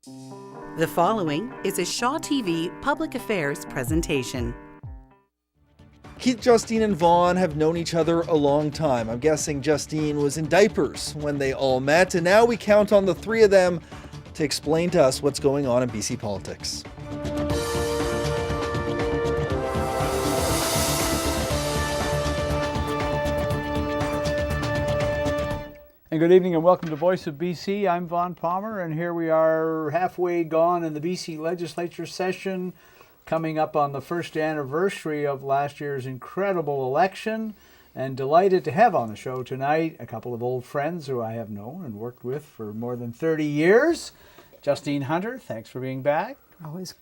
The following is a Shaw TV Public Affairs presentation. Keith, Justine, and Vaughn have known each other a long time. I'm guessing Justine was in diapers when they all met, and now we count on the three of them to explain to us what's going on in BC politics. And good evening and welcome to Voice of BC. I'm Vaughn Palmer, and here we are halfway gone in the BC legislature session, coming up on the first anniversary of last year's incredible election, and delighted to have on the show tonight a couple of old friends who I have known and worked with for more than 30 years. Justine Hunter, thanks for being back. Always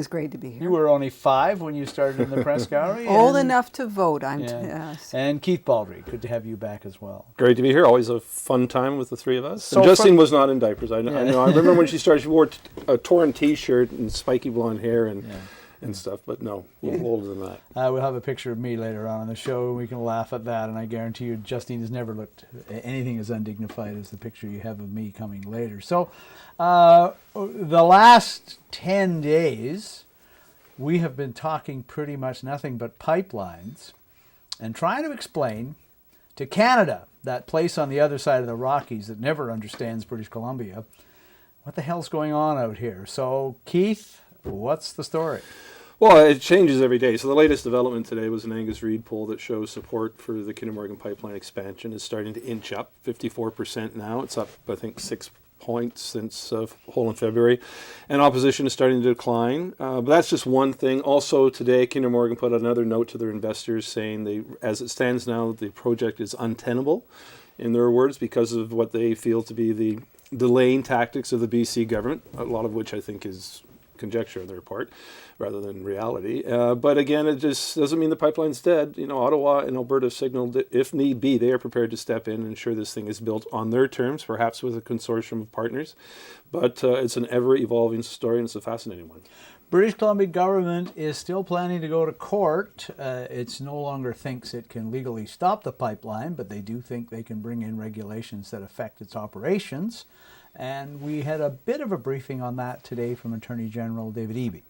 great to be here. You were only 5 when you started in the press gallery. Old enough to vote. Yes. And Keith Baldrey, good to have you back as well. Great to be here. Always a fun time with the three of us. So Justine was not in diapers. I know. I remember when she started, she wore a torn T-shirt and spiky blonde hair and stuff, but no, a little older than that. We'll have a picture of me later on the show, and we can laugh at that, and I guarantee you Justine has never looked anything as undignified as the picture you have of me coming later. So the last 10 days, we have been talking pretty much nothing but pipelines and trying to explain to Canada, that place on the other side of the Rockies that never understands British Columbia, what the hell's going on out here. So, Keith, what's the story? Well, it changes every day. So the latest development today was an Angus Reid poll that shows support for the Kinder Morgan pipeline expansion is starting to inch up, 54% now. It's up, I think, 6 points since whole in February. And opposition is starting to decline. But that's just one thing. Also today, Kinder Morgan put out another note to their investors saying, as it stands now, the project is untenable, in their words, because of what they feel to be the delaying tactics of the BC government, a lot of which I think is conjecture on their part rather than reality. But again, it just doesn't mean the pipeline's dead. You know, Ottawa and Alberta have signaled that if need be, they are prepared to step in and ensure this thing is built on their terms, perhaps with a consortium of partners. But it's an ever-evolving story, and it's a fascinating one. British Columbia government is still planning to go to court. It no longer thinks it can legally stop the pipeline, but they do think they can bring in regulations that affect its operations. And we had a bit of a briefing on that today from Attorney General David Eby.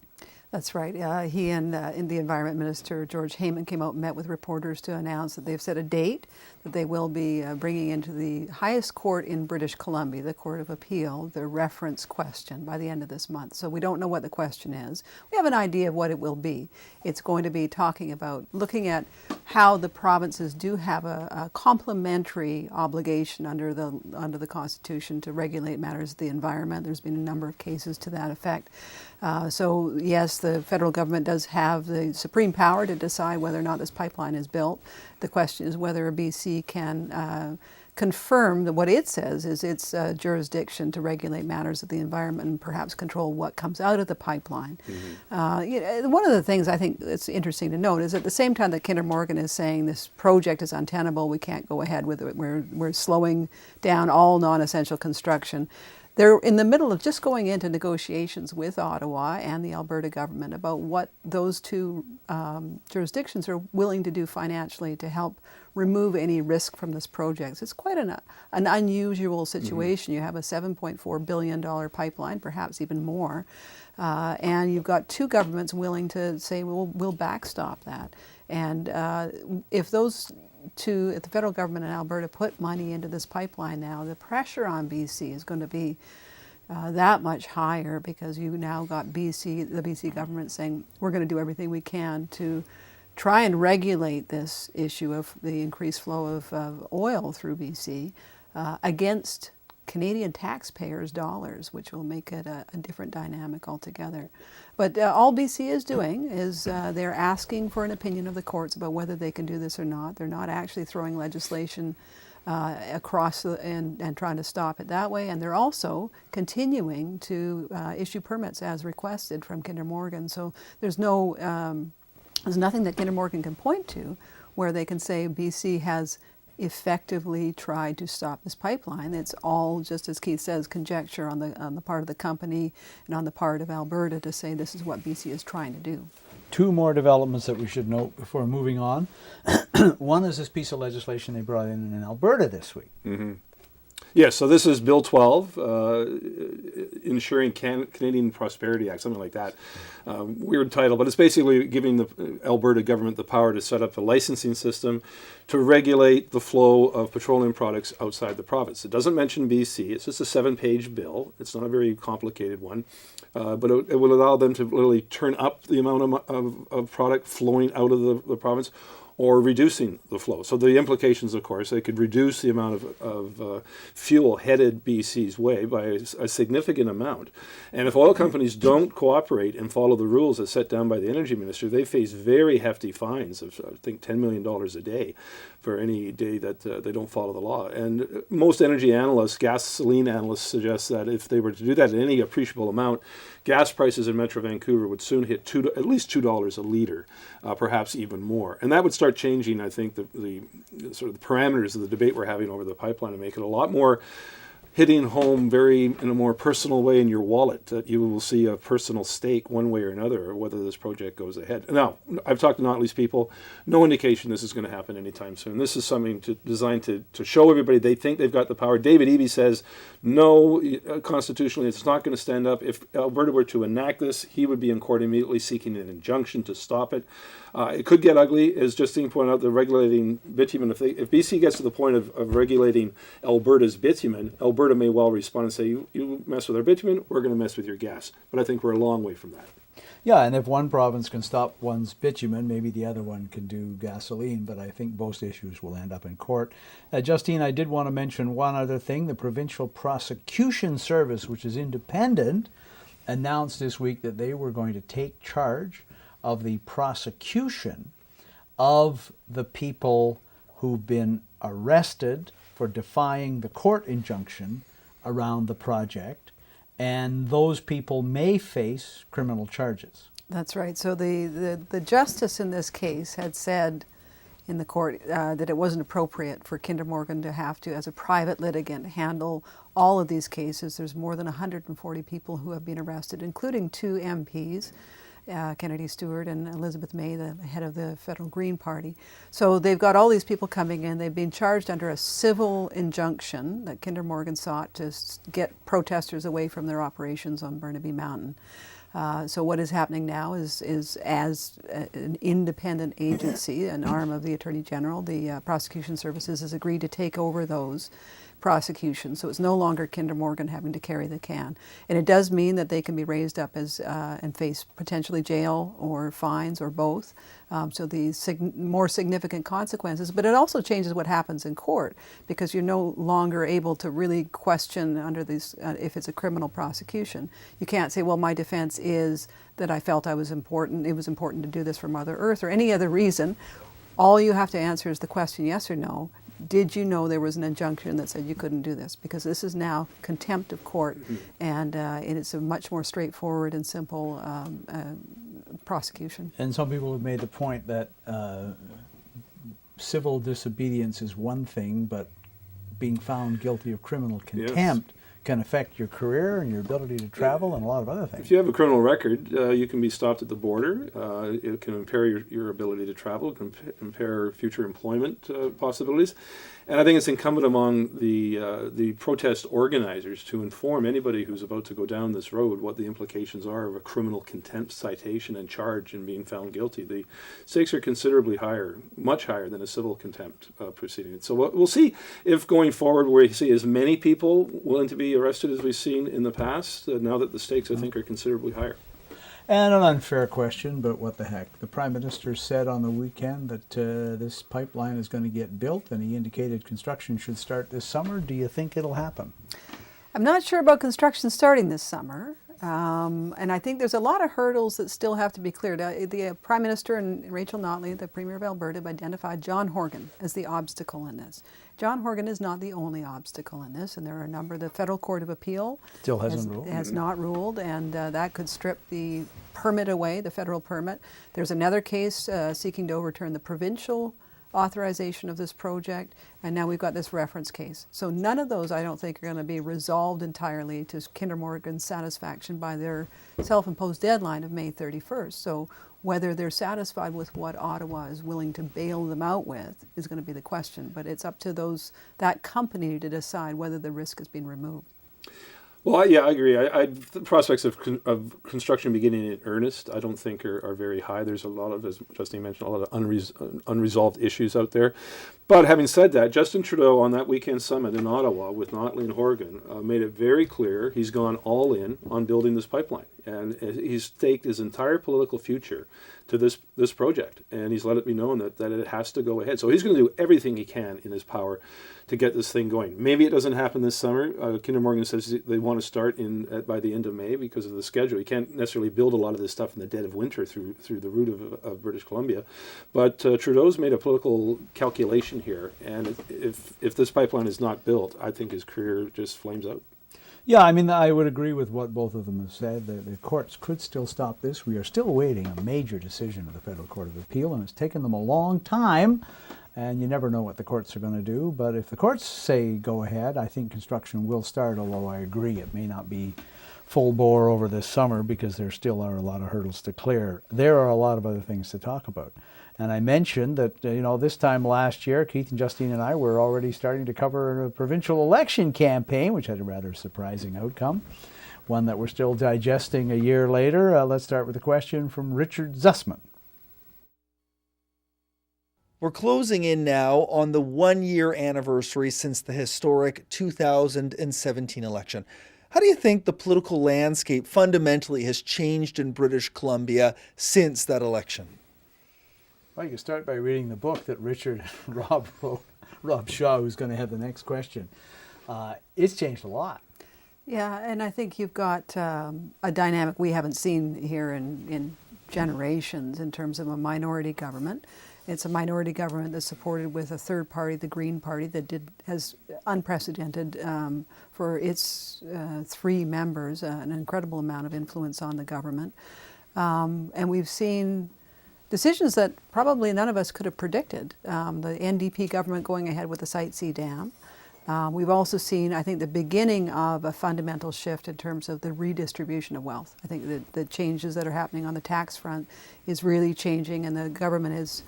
That's right. He and the Environment Minister, George Heyman, came out and met with reporters to announce that they've set a date that they will be bringing into the highest court in British Columbia, the Court of Appeal, the reference question by the end of this month. So we don't know what the question is. We have an idea of what it will be. It's going to be talking about looking at how the provinces do have a complementary obligation under the Constitution to regulate matters of the environment. There's been a number of cases to that effect. So yes, the federal government does have the supreme power to decide whether or not this pipeline is built. The question is whether BC can confirm that what it says is its jurisdiction to regulate matters of the environment and perhaps control what comes out of the pipeline. Mm-hmm. One of the things I think it's interesting to note is at the same time that Kinder Morgan is saying this project is untenable, we can't go ahead with it, we're slowing down all non-essential construction. They're in the middle of just going into negotiations with Ottawa and the Alberta government about what those two jurisdictions are willing to do financially to help remove any risk from this project. It's quite an unusual situation. Mm-hmm. You have a $7.4 billion pipeline, perhaps even more, and you've got two governments willing to say, we'll backstop that. And if the federal government and Alberta put money into this pipeline now, the pressure on BC is going to be that much higher because you now got the BC government saying, we're going to do everything we can to try and regulate this issue of the increased flow of oil through BC against Canadian taxpayers' dollars, which will make it a different dynamic altogether. But all BC is doing is they're asking for an opinion of the courts about whether they can do this or not. They're not actually throwing legislation across and trying to stop it that way. And they're also continuing to issue permits as requested from Kinder Morgan. So there's nothing that Kinder Morgan can point to where they can say BC has effectively tried to stop this pipeline. It's all, just as Keith says, conjecture on the part of the company and on the part of Alberta to say this is what BC is trying to do. Two more developments that we should note before moving on. One is this piece of legislation they brought in Alberta this week. Mm-hmm. Yes, so this is Bill 12, Ensuring Canadian Prosperity Act, something like that. Weird title, but it's basically giving the Alberta government the power to set up a licensing system to regulate the flow of petroleum products outside the province. It doesn't mention BC. It's just a 7-page bill. It's not a very complicated one, but it will allow them to literally turn up the amount of product flowing out of the province, or reducing the flow. So the implications, of course, they could reduce the amount of fuel headed BC's way by a significant amount. And if oil companies don't cooperate and follow the rules as set down by the energy minister, they face very hefty fines of, I think, $10 million a day for any day that they don't follow the law. And most energy analysts, gasoline analysts, suggest that if they were to do that in any appreciable amount, gas prices in Metro Vancouver would soon hit at least $2 a litre, perhaps even more. And that would start changing, I think, the sort of the parameters of the debate we're having over the pipeline, and make it a lot more hitting home in a more personal way in your wallet, that you will see a personal stake one way or another, or whether this project goes ahead. Now, I've talked to Notley's people, no indication this is going to happen anytime soon. This is something designed to show everybody they think they've got the power. David Eby says, no, constitutionally it's not going to stand up. If Alberta were to enact this, he would be in court immediately seeking an injunction to stop it. It could get ugly, as Justine pointed out, the regulating bitumen. If BC gets to the point of regulating Alberta's bitumen, Alberta may well respond and say, you mess with our bitumen, we're going to mess with your gas. But I think we're a long way from that. Yeah, and if one province can stop one's bitumen, maybe the other one can do gasoline, but I think both issues will end up in court. Justine, I did want to mention one other thing. The Provincial Prosecution Service, which is independent, announced this week that they were going to take charge of the prosecution of the people who've been arrested for defying the court injunction around the project, and those people may face criminal charges. That's right. So the justice in this case had said in the court that it wasn't appropriate for Kinder Morgan to have to, as a private litigant, handle all of these cases. There's more than 140 people who have been arrested, including 2 MPs. Kennedy Stewart and Elizabeth May, the head of the Federal Green Party. So they've got all these people coming in. They've been charged under a civil injunction that Kinder Morgan sought to get protesters away from their operations on Burnaby Mountain. So what is happening now is as an independent agency, an arm of the Attorney General, the Prosecution Services has agreed to take over those prosecution. So it's no longer Kinder Morgan having to carry the can. And it does mean that they can be raised up as and face potentially jail or fines or both. So the more significant consequences. But it also changes what happens in court, because you're no longer able to really question under these, if it's a criminal prosecution. You can't say, well, my defense is that I felt it was important to do this for Mother Earth or any other reason. All you have to answer is the question, yes or no. Did you know there was an injunction that said you couldn't do this? Because this is now contempt of court, and it's a much more straightforward and simple prosecution. And some people have made the point that civil disobedience is one thing, but being found guilty of criminal contempt can affect your career and your ability to travel and a lot of other things. If you have a criminal record, you can be stopped at the border. It can impair your ability to travel. It can impair future employment possibilities. And I think it's incumbent among the protest organizers to inform anybody who's about to go down this road what the implications are of a criminal contempt citation and charge and being found guilty. The stakes are considerably higher, much higher than a civil contempt proceeding. So we'll see if going forward we see as many people willing to be arrested as we've seen in the past, now that the stakes, I think, are considerably higher. And an unfair question, but what the heck. The Prime Minister said on the weekend that this pipeline is going to get built, and he indicated construction should start this summer. Do you think it'll happen? I'm not sure about construction starting this summer. And I think there's a lot of hurdles that still have to be cleared. The Prime Minister and Rachel Notley, the Premier of Alberta, have identified John Horgan as the obstacle in this. John Horgan is not the only obstacle in this, and there are a number. The Federal Court of Appeal still has not ruled, and that could strip the permit away, the federal permit. There's another case seeking to overturn the provincial authorization of this project, and now we've got this reference case. So none of those, I don't think, are going to be resolved entirely to Kinder Morgan's satisfaction by their self-imposed deadline of May 31st. So whether they're satisfied with what Ottawa is willing to bail them out with is going to be the question. But it's up to that company to decide whether the risk has been removed. Well, yeah, I agree. The prospects of construction beginning in earnest, I don't think are very high. There's a lot of, as Justine mentioned, a lot of unresolved issues out there. But having said that, Justin Trudeau on that weekend summit in Ottawa with Notley and Horgan made it very clear he's gone all in on building this pipeline. And he's staked his entire political future to this project. And he's let it be known that it has to go ahead. So he's going to do everything he can in his power to get this thing going. Maybe it doesn't happen this summer. Kinder Morgan says they want to start by the end of May because of the schedule. You can't necessarily build a lot of this stuff in the dead of winter through the route of British Columbia. But Trudeau's made a political calculation here. And if this pipeline is not built, I think his career just flames out. Yeah, I mean, I would agree with what both of them have said. The courts could still stop this. We are still awaiting a major decision of the Federal Court of Appeal, and it's taken them a long time, and you never know what the courts are going to do. But if the courts say go ahead, I think construction will start, although I agree it may not be full bore over this summer because there still are a lot of hurdles to clear. There are a lot of other things to talk about. And I mentioned that, this time last year, Keith and Justine and I were already starting to cover a provincial election campaign, which had a rather surprising outcome, one that we're still digesting a year later. Let's start with a question from Richard Zussman. We're closing in now on the 1-year anniversary since the historic 2017 election. How do you think the political landscape fundamentally has changed in British Columbia since that election? Well, you can start by reading the book that Richard and Rob wrote, Rob Shaw, who's going to have the next question. It's changed a lot. Yeah, and I think you've got a dynamic we haven't seen here in generations in terms of a minority government. It's a minority government that's supported with a third party, the Green Party, that has unprecedented for its 3 members, an incredible amount of influence on the government. And we've seen decisions that probably none of us could have predicted. The NDP government going ahead with the Site C dam. We've also seen, I think, the beginning of a fundamental shift in terms of the redistribution of wealth. I think that the changes that are happening on the tax front is really changing, and the government has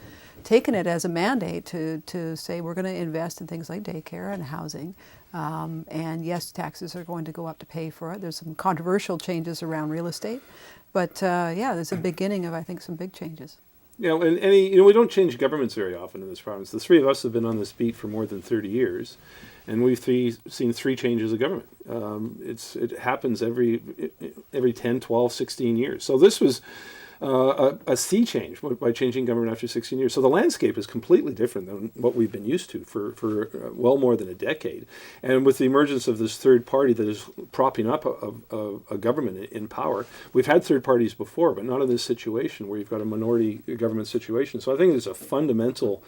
taken it as a mandate to say we're going to invest in things like daycare and housing. And yes, taxes are going to go up to pay for it. There's some controversial changes around real estate. But there's a beginning of, I think, some big changes. And we don't change governments very often in this province. The 3 of us have been on this beat for more than 30 years, and we've seen 3 changes of government. It happens every 10, 12, 16 years. So this was a sea change by changing government after 16 years. So the landscape is completely different than what we've been used to for well more than a decade. And with the emergence of this third party that is propping up a government in power, we've had third parties before, but not in this situation where you've got a minority government situation. So I think there's a fundamental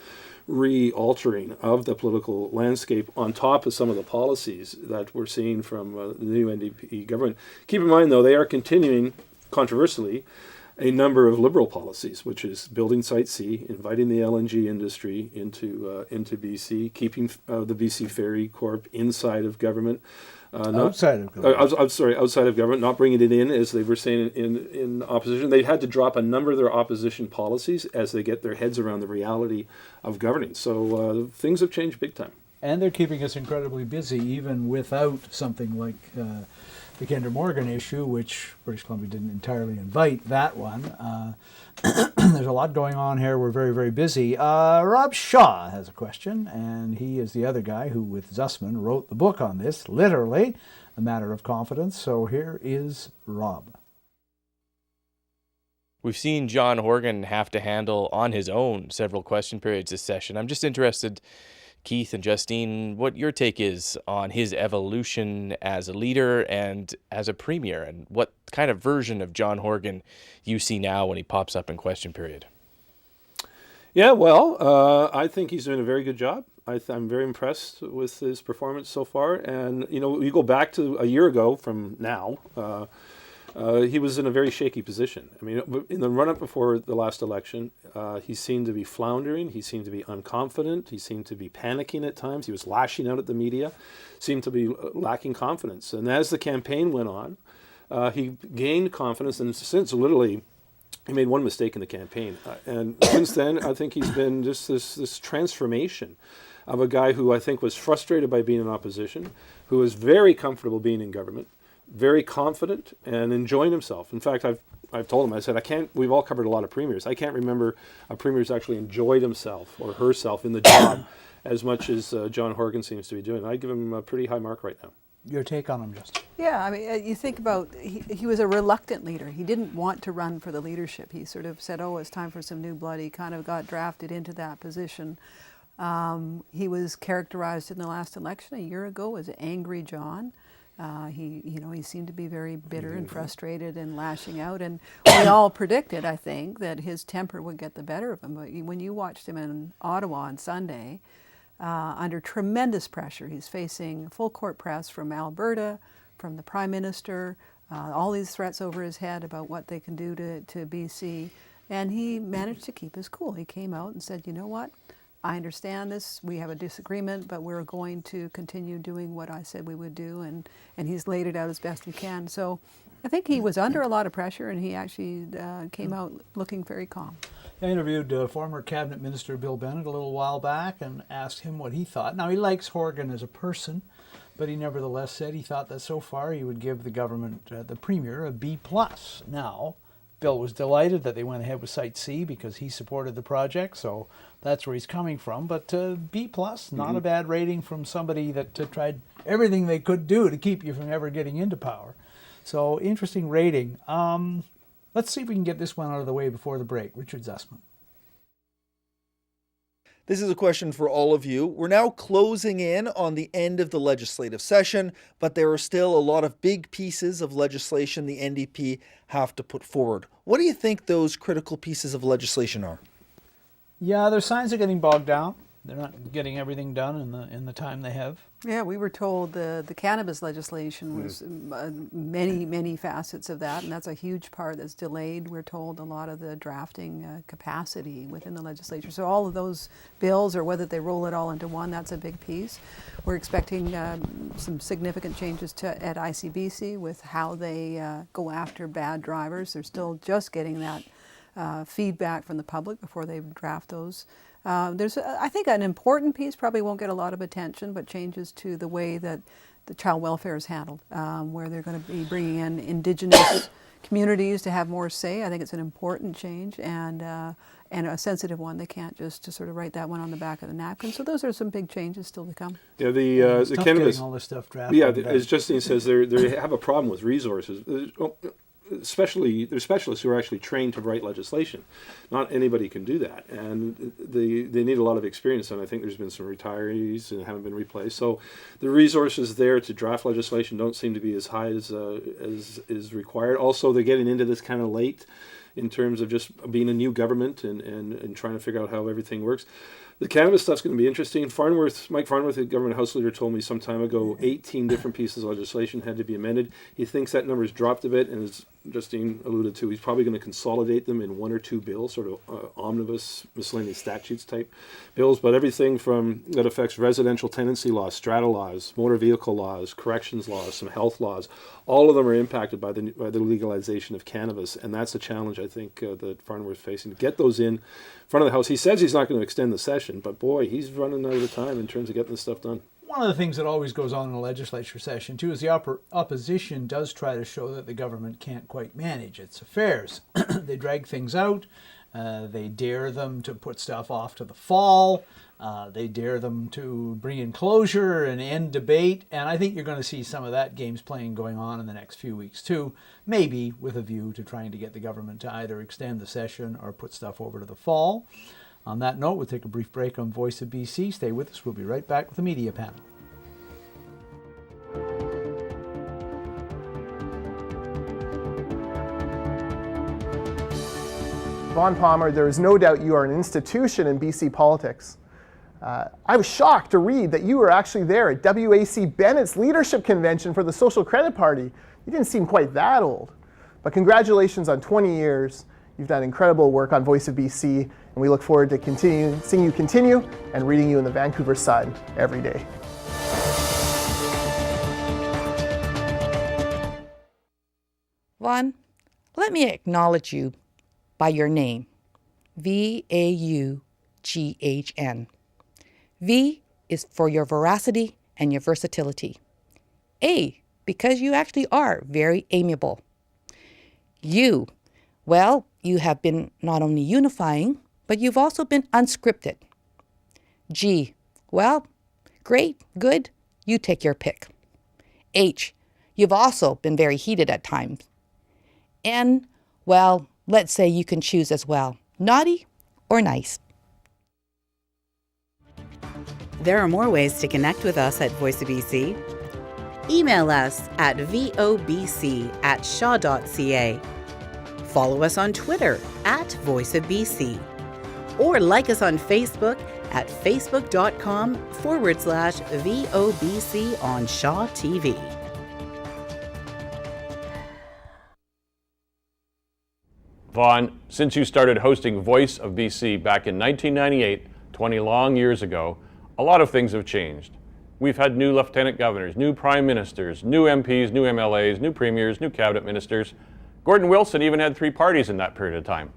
re-altering of the political landscape on top of some of the policies that we're seeing from the new NDP government. Keep in mind, though, they are continuing, controversially, a number of Liberal policies, which is building Site C, inviting the LNG industry into BC, keeping the BC Ferry Corp inside of government. Outside of government. Outside of government, not bringing it in, as they were saying in opposition. They had to drop a number of their opposition policies as they get their heads around the reality of governing. So things have changed big time. And they're keeping us incredibly busy, even without something like the Kinder Morgan issue, which British Columbia didn't entirely invite that one. There's a lot going on here. We're very, very busy. Rob Shaw has a question, and he is the other guy who, with Zussman, wrote the book on this, literally, A Matter of Confidence. So here is Rob. We've seen John Horgan have to handle on his own several question periods this session. I'm just interested, Keith and Justine, what your take is on his evolution as a leader and as a premier, and what kind of version of John Horgan you see now when he pops up in question period. Yeah, well, I think he's doing a very good job. I'm very impressed with his performance so far. And, you go back to a year ago from now, he was in a very shaky position. I mean, in the run-up before the last election, he seemed to be floundering. He seemed to be unconfident. He seemed to be panicking at times. He was lashing out at the media, seemed to be lacking confidence. And as the campaign went on, he gained confidence, and since literally he made one mistake in the campaign. And since then, I think he's been just this transformation of a guy who I think was frustrated by being in opposition, who was very comfortable being in government, very confident and enjoying himself. In fact, I've told him, I said, we've all covered a lot of premiers. I can't remember a premier who's actually enjoyed himself or herself in the job as much as John Horgan seems to be doing. I give him a pretty high mark right now. Your take on him, Justin? Yeah, I mean, you think about, he was a reluctant leader. He didn't want to run for the leadership. He sort of said, oh, it's time for some new blood. He kind of got drafted into that position. He was characterized in the last election a year ago as Angry John. He seemed to be very bitter and frustrated and lashing out. And we all predicted, I think, that his temper would get the better of him. But when you watched him in Ottawa on Sunday, under tremendous pressure, he's facing full court press from Alberta, from the Prime Minister, all these threats over his head about what they can do to BC. And he managed to keep his cool. He came out and said, you know what? I understand this, we have a disagreement, but we're going to continue doing what I said we would do, and he's laid it out as best he can. So I think he was under a lot of pressure, and he actually came out looking very calm. I interviewed former Cabinet Minister Bill Bennett a little while back and asked him what he thought. Now, he likes Horgan as a person, but he nevertheless said he thought that so far he would give the government, the Premier, a B+. Now, Bill was delighted that they went ahead with Site C because he supported the project, so that's where he's coming from. But B+, not a bad rating from somebody that tried everything they could do to keep you from ever getting into power. So, interesting rating. Let's see if we can get this one out of the way before the break. Richard Zussman. This is a question for all of you. We're now closing in on the end of the legislative session, but there are still a lot of big pieces of legislation the NDP have to put forward. What do you think those critical pieces of legislation are? Yeah, their signs are getting bogged down. They're not getting everything done in the time they have. Yeah, we were told the cannabis legislation was many facets of that, and that's a huge part that's delayed. We're told a lot of the drafting capacity within the legislature. So all of those bills, or whether they roll it all into one, that's a big piece. We're expecting some significant changes at ICBC with how they go after bad drivers. They're still just getting that feedback from the public before they draft those. There's, I think, an important piece, probably won't get a lot of attention, but changes to the way that the child welfare is handled, where they're going to be bringing in Indigenous communities to have more say. I think it's an important change and a sensitive one. They can't just sort of write that one on the back of the napkin. So those are some big changes still to come. Yeah, the cannabis. All this stuff drafted. Yeah, as Justine says, they have a problem with resources. Especially, there's specialists who are actually trained to write legislation. Not anybody can do that, and they need a lot of experience. And I think there's been some retirees and haven't been replaced. So the resources there to draft legislation don't seem to be as high as is required. Also, they're getting into this kind of late in terms of just being a new government and trying to figure out how everything works. The cannabis stuff's going to be interesting. Mike Farnworth, the government House Leader, told me some time ago 18 different pieces of legislation had to be amended. He thinks that number's dropped a bit, and as Justine alluded to, he's probably going to consolidate them in one or two bills, sort of omnibus miscellaneous statutes type bills. But everything from that affects residential tenancy laws, strata laws, motor vehicle laws, corrections laws, some health laws, all of them are impacted by the legalization of cannabis, and that's a challenge I think that Farnworth's facing. To get those in front of the House. He says he's not going to extend the session, but boy, he's running out of time in terms of getting this stuff done. One of the things that always goes on in a legislature session, too, is the opposition does try to show that the government can't quite manage its affairs. They drag things out. They dare them to put stuff off to the fall. They dare them to bring in closure and end debate. And I think you're going to see some of that games playing going on in the next few weeks, too, maybe with a view to trying to get the government to either extend the session or put stuff over to the fall. On that note, we'll take a brief break on Voice of BC. Stay with us. We'll be right back with the media panel. Vaughn Palmer, there is no doubt you are an institution in BC politics. I was shocked to read that you were actually there at WAC Bennett's leadership convention for the Social Credit Party. You didn't seem quite that old. But congratulations on 20 years. You've done incredible work on Voice of BC, and we look forward to seeing you continue and reading you in the Vancouver Sun every day. Vaughn, let me acknowledge you by your name, Vaughn. V is for your veracity and your versatility. A, because you actually are very amiable. You, well, you have been not only unifying, but you've also been unscripted. G, well, great, good, you take your pick. H, you've also been very heated at times. N, well, let's say you can choose as well, naughty or nice. There are more ways to connect with us at Voice of BC. Email us at vobc@shaw.ca. Follow us on Twitter at Voice of BC. Or like us on Facebook at facebook.com/VOBC on Shaw TV. Vaughn, since you started hosting Voice of BC back in 1998, 20 long years ago, a lot of things have changed. We've had new lieutenant governors, new prime ministers, new MPs, new MLAs, new premiers, new cabinet ministers. Gordon Wilson even had 3 parties in that period of time.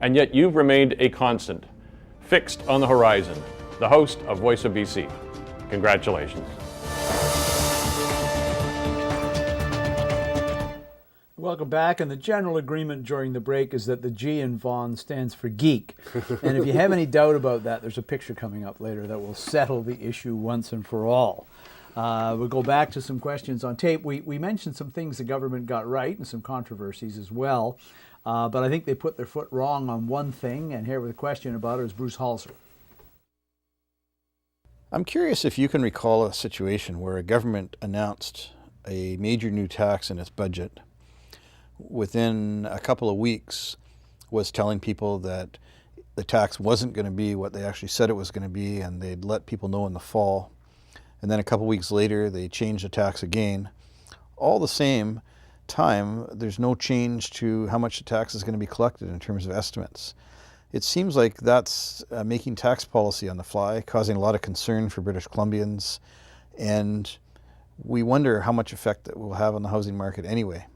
And yet you've remained a constant, fixed on the horizon, the host of Voice of BC. Congratulations. Welcome back, and the general agreement during the break is that the G in Vaughn stands for geek. And if you have any doubt about that, there's a picture coming up later that will settle the issue once and for all. We'll go back to some questions on tape. We mentioned some things the government got right and some controversies as well, but I think they put their foot wrong on one thing, and here with a question about it is Bruce Halser. I'm curious if you can recall a situation where a government announced a major new tax in its budget, within a couple of weeks was telling people that the tax wasn't going to be what they actually said it was going to be, and they'd let people know in the fall. And then a couple of weeks later, they changed the tax again. All the same time, there's no change to how much the tax is going to be collected in terms of estimates. It seems like that's making tax policy on the fly, causing a lot of concern for British Columbians, and we wonder how much effect that will have on the housing market anyway.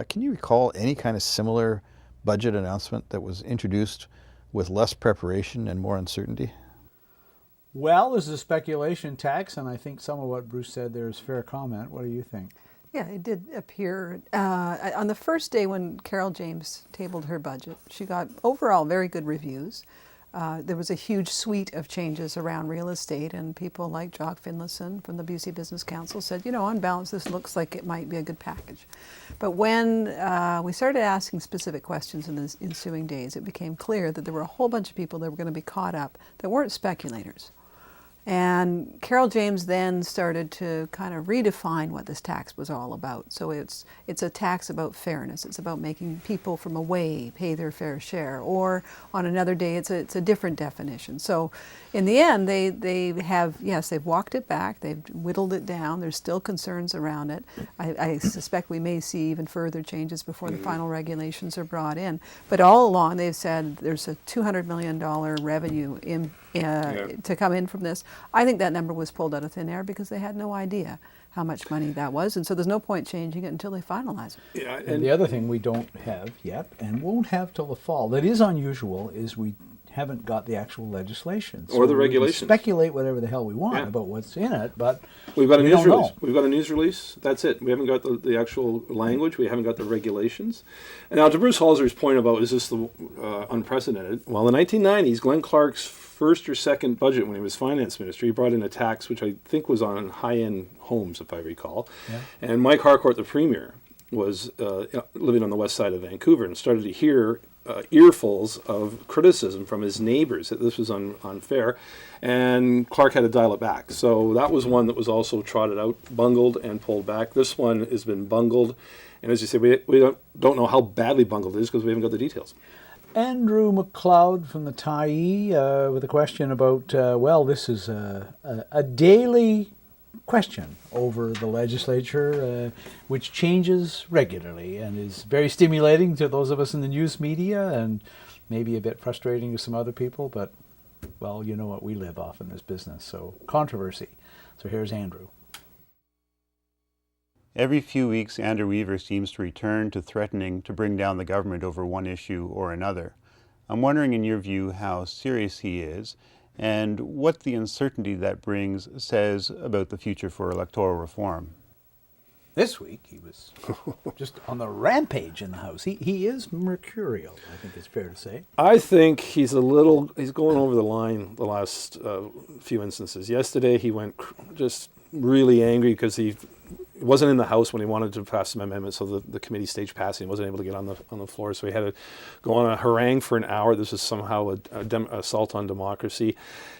Can you recall any kind of similar budget announcement that was introduced with less preparation and more uncertainty? Well, this is a speculation tax, and I think some of what Bruce said there is fair comment. What do you think? Yeah, it did appear on the first day when Carol James tabled her budget. She got overall very good reviews. There was a huge suite of changes around real estate, and people like Jock Finlayson from the BC Business Council said, you know, on balance, this looks like it might be a good package. But when we started asking specific questions in the ensuing days, it became clear that there were a whole bunch of people that were going to be caught up that weren't speculators. And Carol James then started to kind of redefine what this tax was all about. So it's a tax about fairness. It's about making people from away pay their fair share. Or on another day, it's a different definition. So in the end, they have, yes, they've walked it back. They've whittled it down. There's still concerns around it. I suspect we may see even further changes before the final regulations are brought in. But all along, they've said there's a $200 million revenue to come in from this. I think that number was pulled out of thin air because they had no idea how much money that was, and so there's no point changing it until they finalize it. Yeah, and the other thing we don't have yet, and won't have till the fall, that is unusual, is we haven't got the actual legislation. Or the regulations. We can speculate whatever the hell we want about what's in it, but we've got a we news don't release. know. We've got a news release. That's it. We haven't got the actual language. We haven't got the regulations. And now to Bruce Halser's point about is this the unprecedented? Well, in the 1990s, Glenn Clark's first or second budget when he was finance minister, he brought in a tax which I think was on high-end homes, if I recall. Yeah. And Mike Harcourt, the premier, was living on the west side of Vancouver and started to hear earfuls of criticism from his neighbors that this was unfair, and Clark had to dial it back. So that was one that was also trotted out, bungled, and pulled back. This one has been bungled, and as you say, we don't know how badly bungled it is because we haven't got the details. Andrew McLeod from the Tyee with a question about, well, this is a daily question over the legislature, which changes regularly and is very stimulating to those of us in the news media and maybe a bit frustrating to some other people, but, well, you know what, we live off in this business, so controversy. So here's Andrew. Every few weeks, Andrew Weaver seems to return to threatening to bring down the government over one issue or another. I'm wondering, in your view, how serious he is and what the uncertainty that brings says about the future for electoral reform. This week, he was just on the rampage in the House. He is mercurial, I think it's fair to say. I think he's going over the line the last few instances. Yesterday, he went just really angry because he wasn't in the House when he wanted to pass some amendments, so the committee staged passing. He wasn't able to get on the floor, so he had to go on a harangue for an hour. This is somehow an assault on democracy.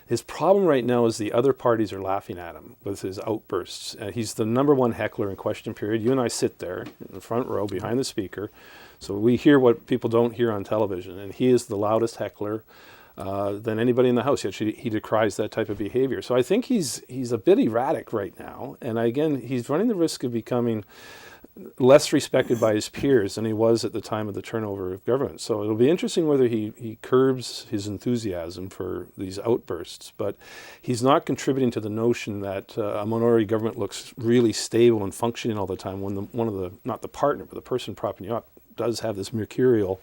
His problem right now is the other parties are laughing at him with his outbursts. He's the number one heckler in question period. You and I sit there in the front row behind the speaker, so we hear what people don't hear on television, and he is the loudest heckler than anybody in the House. Yet he decries that type of behavior. So I think he's a bit erratic right now. And again, he's running the risk of becoming less respected by his peers than he was at the time of the turnover of government. So it'll be interesting whether he curbs his enthusiasm for these outbursts. But he's not contributing to the notion that a minority government looks really stable and functioning all the time when not the partner, but the person propping you up does have this mercurial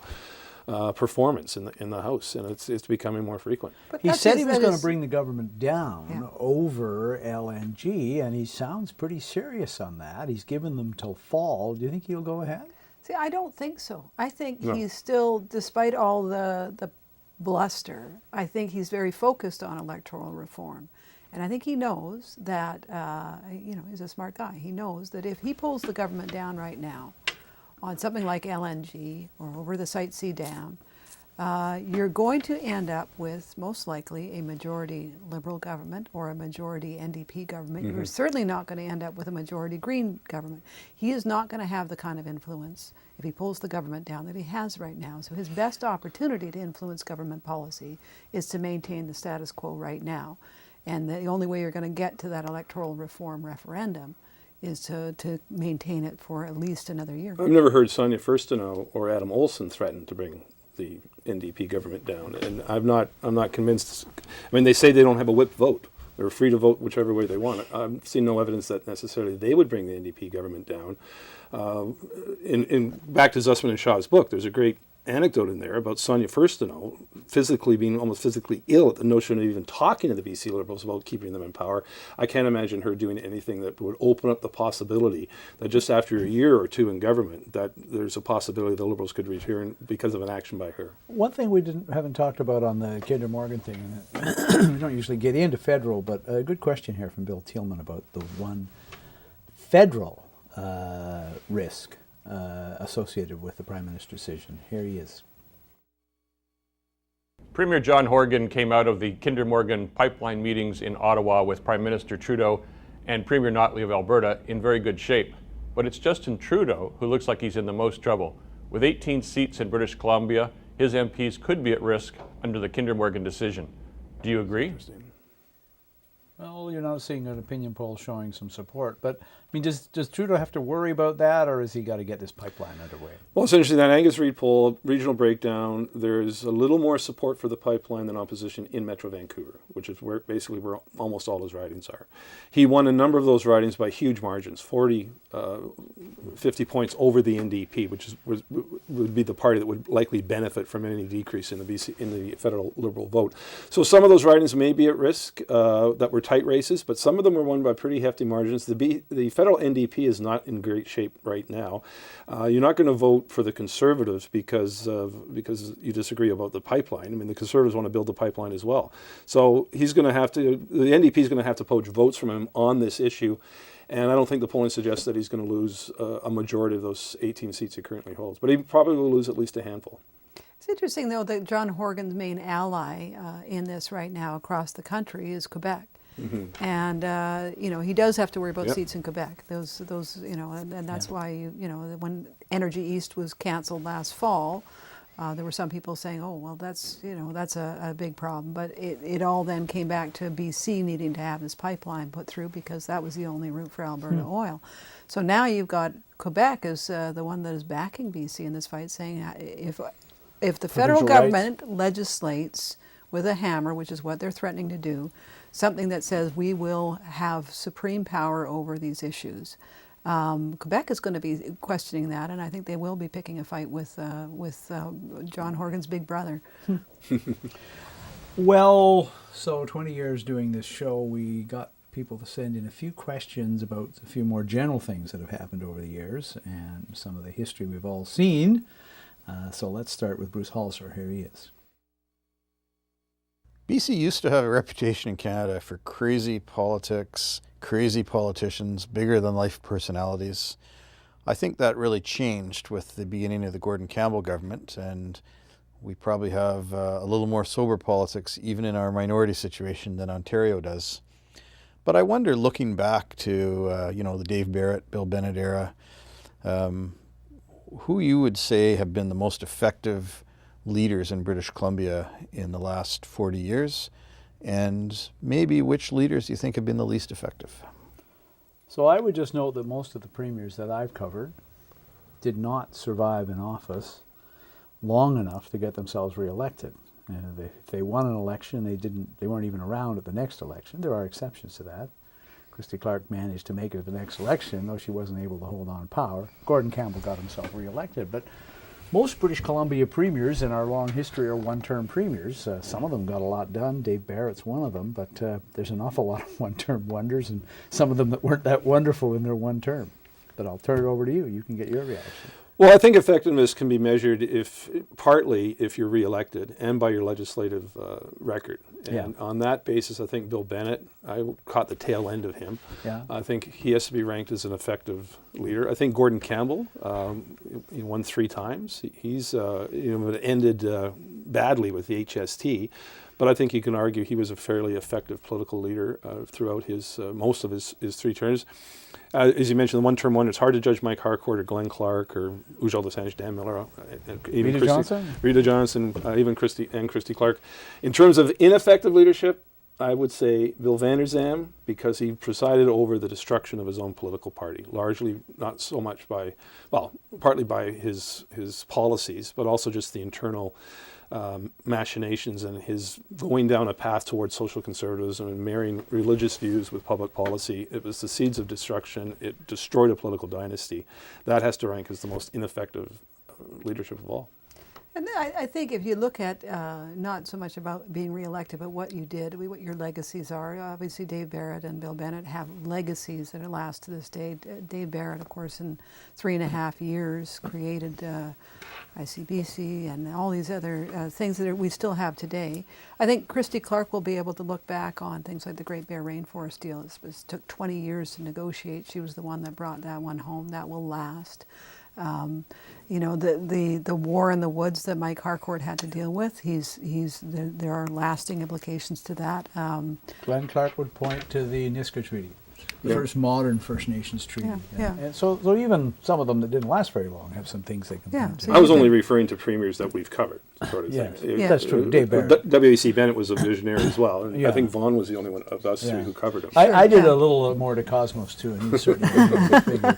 performance in the House, and it's becoming more frequent. But he said he was going to bring the government down over LNG, and he sounds pretty serious on that. He's given them till fall. Do you think he'll go ahead? See, I don't think so. I think he's still, despite all the bluster, I think he's very focused on electoral reform. And I think he knows that, he's a smart guy. He knows that if he pulls the government down right now, on something like LNG or over the Site C Dam, you're going to end up with most likely a majority Liberal government or a majority NDP government. You're certainly not going to end up with a majority Green government. He is not going to have the kind of influence if he pulls the government down that he has right now. So his best opportunity to influence government policy is to maintain the status quo right now. And the only way you're going to get to that electoral reform referendum is to maintain it for at least another year. I've never heard Sonia Furstenau or Adam Olsen threaten to bring the NDP government down, and I'm not convinced. I mean, they say they don't have a whip vote. They're free to vote whichever way they want. I've seen no evidence that necessarily they would bring the NDP government down. In back to Zussman and Shaw's book, there's a great anecdote in there about Sonia Furstenau being almost physically ill at the notion of even talking to the BC Liberals about keeping them in power. I can't imagine her doing anything that would open up the possibility that just after a year or two in government that there's a possibility the Liberals could return because of an action by her. One thing we haven't talked about on the Kinder Morgan thing, we don't usually get into federal, but a good question here from Bill Thielman about the one federal risk associated with the Prime Minister's decision. Here he is. Premier John Horgan came out of the Kinder Morgan pipeline meetings in Ottawa with Prime Minister Trudeau and Premier Notley of Alberta in very good shape. But it's Justin Trudeau who looks like he's in the most trouble. With 18 seats in British Columbia, his MPs could be at risk under the Kinder Morgan decision. Do you agree? Well, you're not seeing an opinion poll showing some support, but I mean, does Trudeau have to worry about that, or has he got to get this pipeline underway? Well, it's interesting, that Angus Reid poll, regional breakdown, there's a little more support for the pipeline than opposition in Metro Vancouver, which is where almost all his ridings are. He won a number of those ridings by huge margins, 40, 50 points over the NDP, which would be the party that would likely benefit from any decrease in the federal Liberal vote. So some of those ridings may be at risk that were tight races, but some of them were won by pretty hefty margins. The federal NDP is not in great shape right now. You're not going to vote for the Conservatives because you disagree about the pipeline. I mean, the Conservatives want to build the pipeline as well. So the NDP is going to have to poach votes from him on this issue. And I don't think the polling suggests that he's going to lose a majority of those 18 seats he currently holds. But he probably will lose at least a handful. It's interesting, though, that John Horgan's main ally in this right now across the country is Quebec. Mm-hmm. And he does have to worry about seats in Quebec. Those and that's why when Energy East was canceled last fall, There were some people saying, oh, well, that's a big problem. But it all then came back to BC needing to have this pipeline put through because that was the only route for Alberta oil. So now you've got Quebec as the one that is backing BC in this fight, saying if the federal government legislates with a hammer, which is what they're threatening to do, something that says we will have supreme power over these issues. Quebec is going to be questioning that, and I think they will be picking a fight with John Horgan's big brother. Well, so 20 years doing this show, we got people to send in a few questions about a few more general things that have happened over the years and some of the history we've all seen. So let's start with Bruce Hollister. Here he is. BC used to have a reputation in Canada for crazy politics, crazy politicians, bigger than life personalities. I think that really changed with the beginning of the Gordon Campbell government, and we probably have a little more sober politics even in our minority situation than Ontario does. But I wonder, looking back to the Dave Barrett, Bill Bennett era, who you would say have been the most effective leaders in British Columbia in the last 40 years, and maybe which leaders you think have been the least effective? So I would just note that most of the premiers that I've covered did not survive in office long enough to get themselves reelected. If they won an election, they weren't even around at the next election. There are exceptions to that. Christy Clark managed to make it to the next election, though she wasn't able to hold on power. Gordon Campbell got himself reelected, but most British Columbia premiers in our long history are one-term premiers. Some of them got a lot done. Dave Barrett's one of them, but there's an awful lot of one-term wonders, and some of them that weren't that wonderful in their one term. But I'll turn it over to you. You can get your reaction. Well, I think effectiveness can be measured partly if you're reelected and by your legislative record. And on that basis, I think Bill Bennett, I caught the tail end of him. Yeah. I think he has to be ranked as an effective leader. I think Gordon Campbell, he won 3 times. He's it ended badly with the HST. But I think you can argue he was a fairly effective political leader throughout his most of his 3 terms. As you mentioned, the one-term one, it's hard to judge Mike Harcourt or Glenn Clark or Ujjal Dosanjh, Dan Miller, even Rita Johnson, even Christy Clark. In terms of ineffective leadership, I would say Bill Vander Zalm, because he presided over the destruction of his own political party, largely not so much partly by his policies, but also just the internal machinations and his going down a path towards social conservatism and marrying religious views with public policy. It was the seeds of destruction. It destroyed a political dynasty. That has to rank as the most ineffective leadership of all. And I think if you look at not so much about being reelected, but what you did, what your legacies are. Obviously, Dave Barrett and Bill Bennett have legacies that last to this day. Dave Barrett, of course, in 3.5 years created ICBC and all these other things that we still have today. I think Christy Clark will be able to look back on things like the Great Bear Rainforest deal. It took 20 years to negotiate. She was the one that brought that one home. That will last. The war in the woods that Mike Harcourt had to deal with, there are lasting implications to that. Glenn Clark would point to the Niska Treaty, the first modern First Nations treaty. Yeah. And so even some of them that didn't last very long have some things they can point to. I was only referring to premiers that we've covered, sort of thing. Yeah, that's true. Dave Barrett. W.A.C. Bennett was a visionary as well. And I think Vaughn was the only one of us 3 who covered him. I did a little more to Cosmos too, and he certainly did a figure.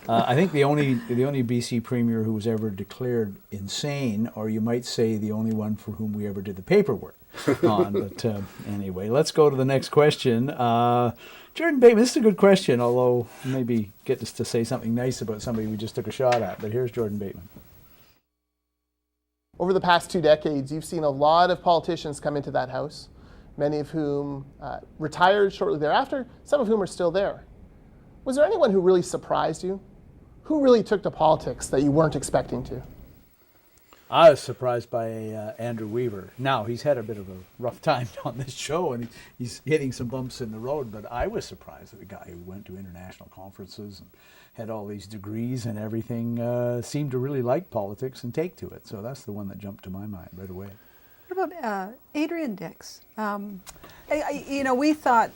I think the only BC premier who was ever declared insane, or you might say the only one for whom we ever did the paperwork on. But anyway, let's go to the next question. Jordan Bateman, this is a good question, although maybe get us to say something nice about somebody we just took a shot at. But here's Jordan Bateman. Over the past 2 decades, you've seen a lot of politicians come into that house, many of whom retired shortly thereafter, some of whom are still there. Was there anyone who really surprised you? Who really took to politics that you weren't expecting to? I was surprised by Andrew Weaver. Now, he's had a bit of a rough time on this show, and he's hitting some bumps in the road, but I was surprised that the guy who went to international conferences and had all these degrees and everything seemed to really like politics and take to it. So that's the one that jumped to my mind right away. What about Adrian Dix? We thought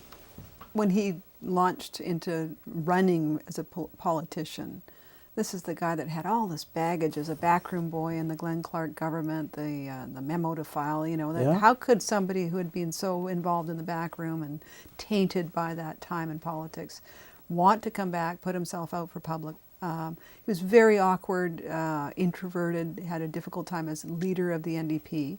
when he launched into running as a politician This is the guy that had all this baggage as a backroom boy in the Glenn Clark government, the memo to file, how could somebody who had been so involved in the backroom and tainted by that time in politics want to come back, put himself out for public? He was very awkward, introverted, had a difficult time as leader of the NDP,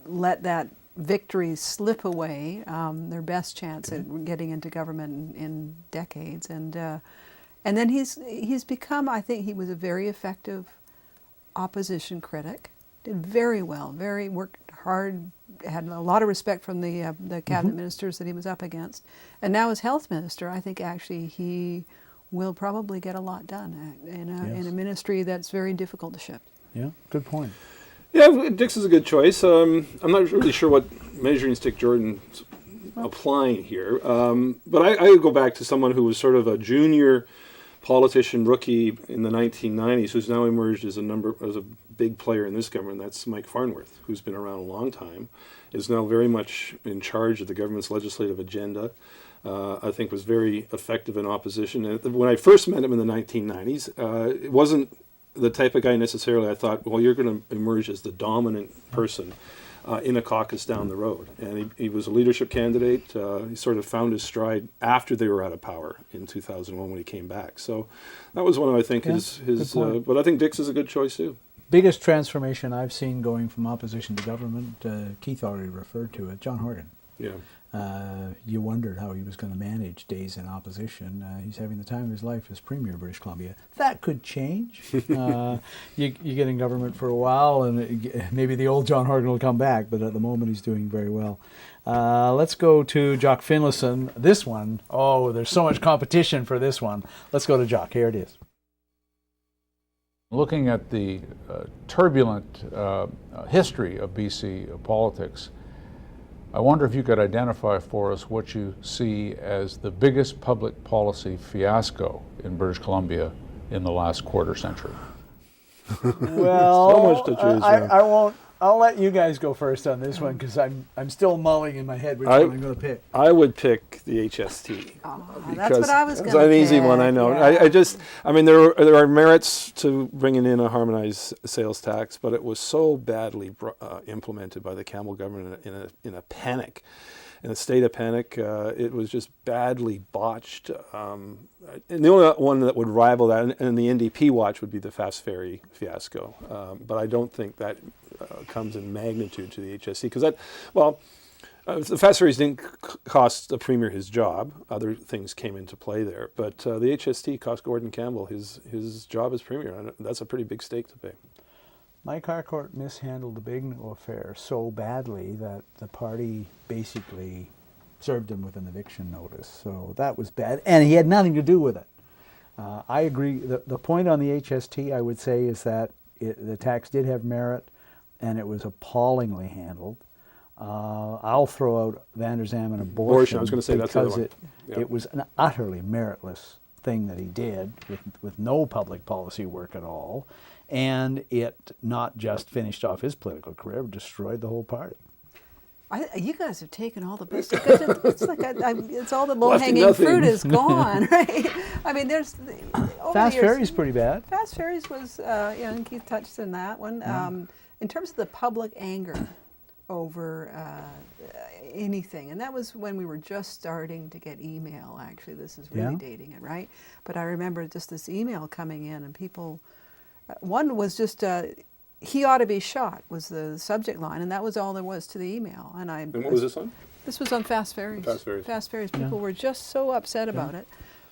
let that victory slip away, their best chance at getting into government in decades. And then he's become, I think he was a very effective opposition critic, did very well, worked hard, had a lot of respect from the cabinet ministers that he was up against. And now as health minister, I think actually he will probably get a lot done in a ministry that's very difficult to shift. Yeah, good point. Yeah, Dix is a good choice. I'm not really sure what measuring stick Jordan's applying here, but I would go back to someone who was sort of a junior politician rookie in the 1990s, who's now emerged as a big player in this government. That's Mike Farnworth, who's been around a long time, is now very much in charge of the government's legislative agenda. I think was very effective in opposition. And when I first met him in the 1990s, it wasn't the type of guy necessarily I thought, well, you're going to emerge as the dominant person in a caucus down the road. And he was a leadership candidate. He sort of found his stride after they were out of power in 2001 when he came back. So that was one of, I think, his but I think Dix is a good choice too. Biggest transformation I've seen going from opposition to government, Keith already referred to it, John Horgan. Yeah. You wondered how he was going to manage days in opposition. He's having the time of his life as Premier of British Columbia. That could change. You get in government for a while, and maybe the old John Horgan will come back, but at the moment he's doing very well. Let's go to Jock Finlayson. This one, there's so much competition for this one. Let's go to Jock. Here it is. Looking at the turbulent history of BC politics, I wonder if you could identify for us what you see as the biggest public policy fiasco in British Columbia in the last quarter century. Well, so much to choose from. I won't. I'll let you guys go first on this one because I'm still mulling in my head which one I'm going to pick. I would pick the HST. That's what I was going to pick. It's an easy one, I know. Yeah. There are merits to bringing in a harmonized sales tax, but it was so badly implemented by the Campbell government in a panic. In a state of panic, it was just badly botched. And the only one that would rival that, and the NDP watch, would be the fast ferry fiasco. But I don't think that comes in magnitude to the HSC, because the fast ferries didn't cost the Premier his job. Other things came into play there. But the HST cost Gordon Campbell his job as Premier. And that's a pretty big stake to pay. Mike Harcourt mishandled the Bigno affair so badly that the party basically served him with an eviction notice. So that was bad, and he had nothing to do with it. I agree. The point on the HST, I would say, is that the tax did have merit, and it was appallingly handled. I'll throw out Van der Zalm and abortion. I was going to say that's the other one. Because it was an utterly meritless thing that he did with no public policy work at all. And it not just finished off his political career, but destroyed the whole party. You guys have taken all the best. It's like it's all the low-hanging fruit is gone, right? I mean, there's Fast Ferry's pretty bad. Fast Ferries was, and Keith touched on that one. Yeah. In terms of the public anger over anything, and that was when we were just starting to get email. Actually, this is really dating it, right? But I remember just this email coming in, and people. One was just, he ought to be shot was the subject line, and that was all there was to the email. And what was this on? This was on Fast Ferries. Fast Ferries. People were just so upset about it.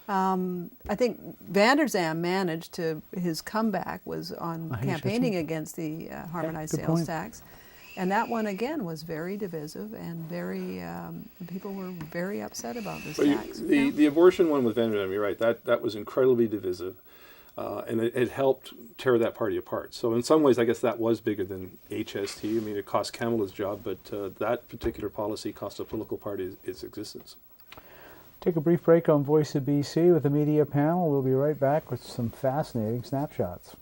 I think Van der Zalm managed to, his comeback was on campaigning against the harmonized sales tax. And that one, again, was very divisive and very, people were very upset about this tax. The abortion one with Van der Zalm, you're right, that was incredibly divisive. And it helped tear that party apart. So in some ways, I guess that was bigger than HST. I mean, it cost Campbell his job, but that particular policy cost a political party its existence. Take a brief break on Voice of BC with the media panel. We'll be right back with some fascinating snapshots.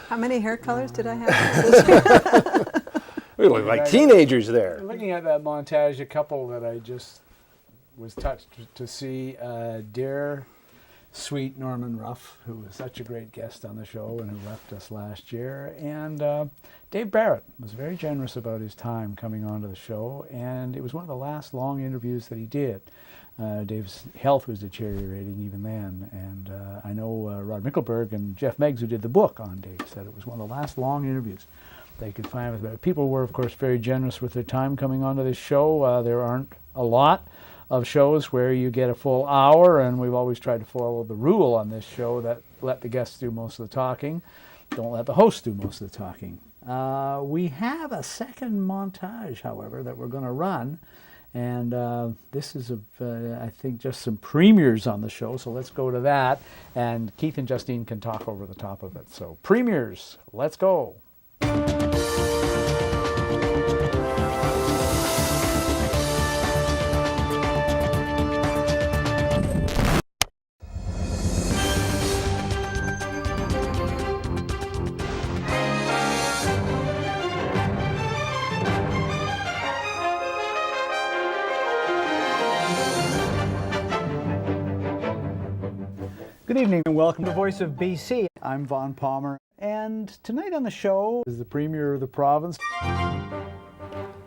How many hair colors did I have? We look like teenagers there. Looking at that montage, a couple that I just was touched to see, dear, sweet Norman Ruff, who was such a great guest on the show and who left us last year, and Dave Barrett was very generous about his time coming onto the show, and it was one of the last long interviews that he did. Dave's health was deteriorating even then, and I know Rod Mickelberg and Jeff Meggs, who did the book on Dave, said it was one of the last long interviews they could find with him. People were, of course, very generous with their time coming onto this show. There aren't a lot of shows where you get a full hour, and we've always tried to follow the rule on this show that let the guests do most of the talking, don't let the hosts do most of the talking. We have a second montage, however, that we're going to run. And this is, I think, just some premieres on the show, so let's go to that. And Keith and Justine can talk over the top of it. So, premieres, let's go. Good evening and welcome to Voice of BC. I'm Vaughn Palmer, and tonight on the show is the Premier of the province,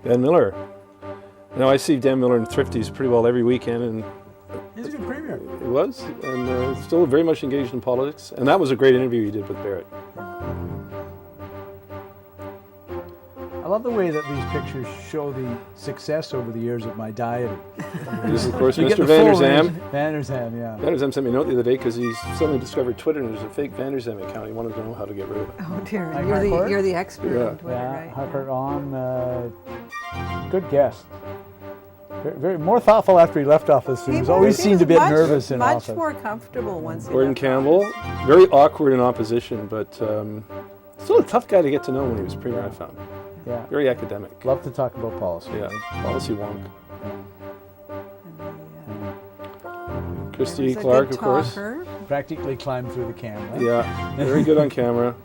Dan Miller. Now I see Dan Miller in Thrifties pretty well every weekend, and he's a good Premier. It was, and still very much engaged in politics. And that was a great interview he did with Barrett. I love the way that these pictures show the success over the years of my dieting. This is, of course, Mr. Vanderzam. Vanderzam, yeah. Vanderzam sent me a note the other day because he suddenly discovered Twitter and there's a fake Vanderzam account. He wanted to know how to get rid of it. Oh dear, Like you're the expert on Twitter, right? Harcourt on, good guest. Very more thoughtful after he left office. He always seemed a bit nervous in office. Much more comfortable once he Gordon left Campbell, office. very awkward in opposition, but still a tough guy to get to know when he was Premier, I found. Yeah. Very academic. Love to talk about policy. Yeah, policy wonk. Christy He was a Clark, good of course. talker. Practically climbed through the camera. Yeah, very good on camera.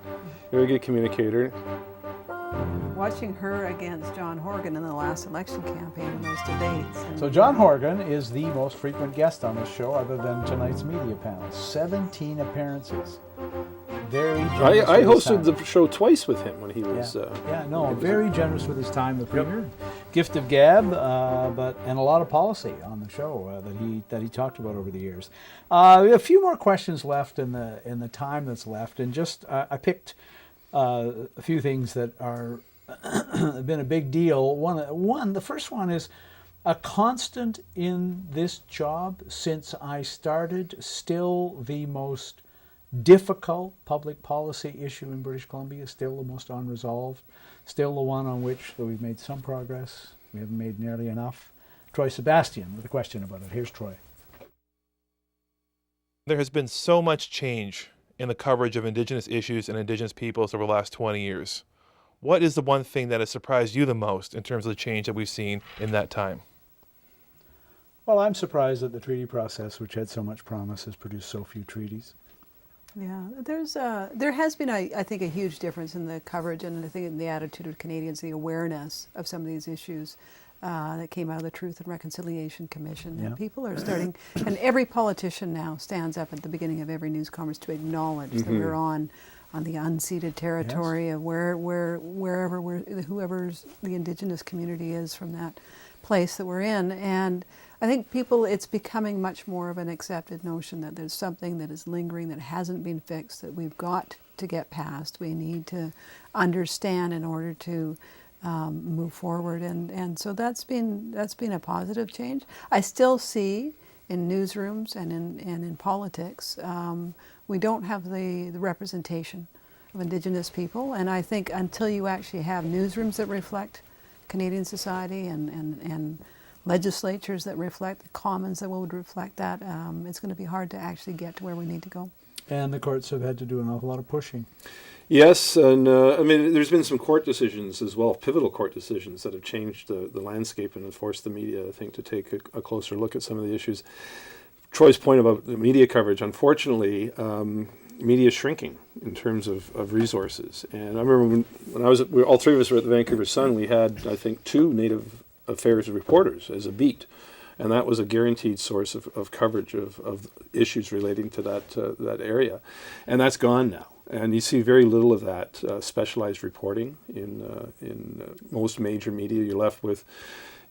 Very good communicator. Watching her against John Horgan in the last election campaign in those debates. And So John Horgan is the most frequent guest on this show other than tonight's media panel. 17 appearances. Very generous I with his hosted time. the show twice with him when he was... very generous with his time, the Premier. Gift of gab, and a lot of policy on the show that he talked about over the years. A few more questions left in the time that's left, and just I picked a few things that are have been a big deal. The first one is a constant in this job since I started, still the most difficult public policy issue in British Columbia, still the most unresolved, still the one on which, though we've made some progress, we haven't made nearly enough. Troy Sebastian with a question about it. Here's Troy. There has been so much change in the coverage of Indigenous issues and Indigenous peoples over the last 20 years. What is the one thing that has surprised you the most in terms of the change that we've seen in that time? Well, I'm surprised that the treaty process, which had so much promise, has produced so few treaties. Yeah, there has been, I think, a huge difference in the coverage and I think in the attitude of Canadians, the awareness of some of these issues that came out of the Truth and Reconciliation Commission. Yeah. And people are starting, and every politician now stands up at the beginning of every news conference to acknowledge that we're on the unceded territory of whoever's the Indigenous community is from that place that we're in. And I think it's becoming much more of an accepted notion that there's something that is lingering that hasn't been fixed that we've got to get past. We need to understand in order to move forward, and so that's been a positive change. I still see in newsrooms and in politics we don't have the representation of Indigenous people, and I think until you actually have newsrooms that reflect Canadian society and legislatures that reflect the commons that would reflect that, it's going to be hard to actually get to where we need to go. And the courts have had to do an awful lot of pushing. Yes, and I mean, there's been some court decisions as well, pivotal court decisions that have changed the landscape and have forced the media, I think, to take a closer look at some of the issues. Troy's point about the media coverage, unfortunately, media is shrinking in terms of resources. And I remember when all three of us were at the Vancouver Sun, we had, I think, 2 Native Affairs reporters as a beat. And that was a guaranteed source of coverage of issues relating to that area. And that's gone now. And you see very little of that specialized reporting in most major media. You're left with,